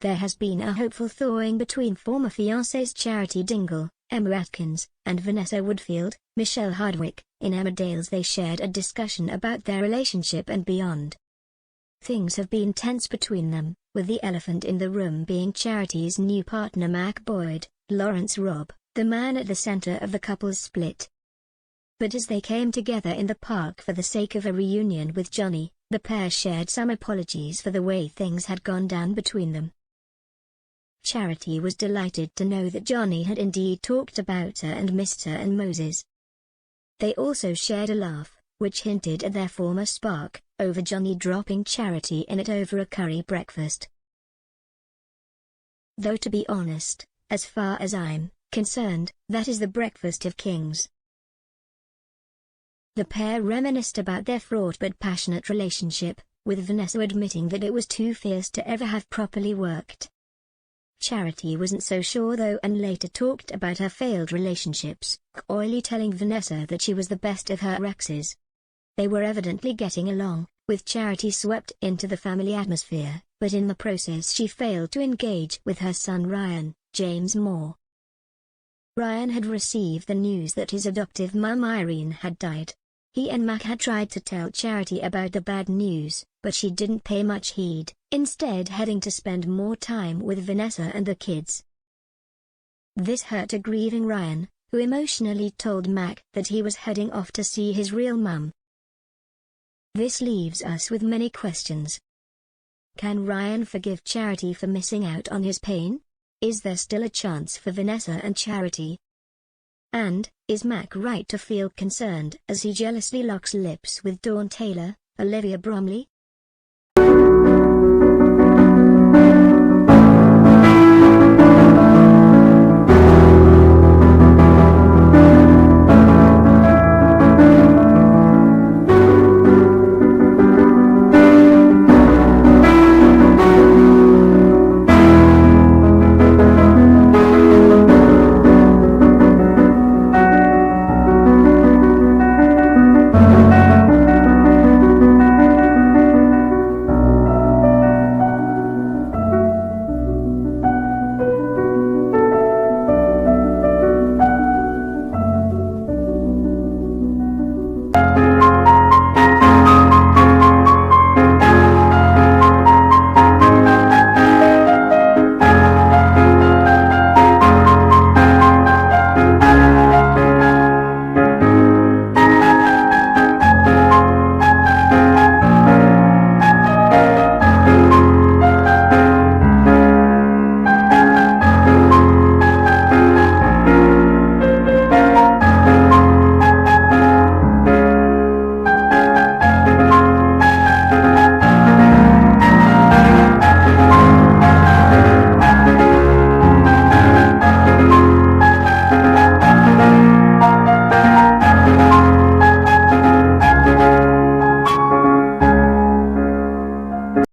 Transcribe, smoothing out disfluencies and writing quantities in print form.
There has been a hopeful thawing between former fiancés Charity Dingle, Emma Atkins, and Vanessa Woodfield, Michelle Hardwick. In Emmerdale's they shared a discussion about their relationship and beyond. Things have been tense between them, with the elephant in the room being Charity's new partner Mac Boyd, Lawrence Robb, the man at the center of the couple's split. But as they came together in the park for the sake of a reunion with Johnny, the pair shared some apologies for the way things had gone down between them. Charity was delighted to know that Johnny had indeed talked about her and missed her and Moses. They also shared a laugh, which hinted at their former spark, over Johnny dropping Charity in it over a curry breakfast. Though to be honest, as far as I'm concerned, that is the breakfast of kings. The pair reminisced about their fraught but passionate relationship, with Vanessa admitting that it was too fierce to ever have properly worked. Charity wasn't so sure though and later talked about her failed relationships, coyly telling Vanessa that she was the best of her exes. They were evidently getting along, with Charity swept into the family atmosphere, but in the process she failed to engage with her son Ryan, James Moore. Ryan had received the news that his adoptive mum Irene had died. He and Mac had tried to tell Charity about the bad news, but she didn't pay much heed, instead heading to spend more time with Vanessa and the kids. This hurt a grieving Ryan, who emotionally told Mac that he was heading off to see his real mum. This leaves us with many questions. Can Ryan forgive Charity for missing out on his pain? Is there still a chance for Vanessa and Charity? And, is Mac right to feel concerned as he jealously locks lips with Dawn Taylor, Olivia Bromley?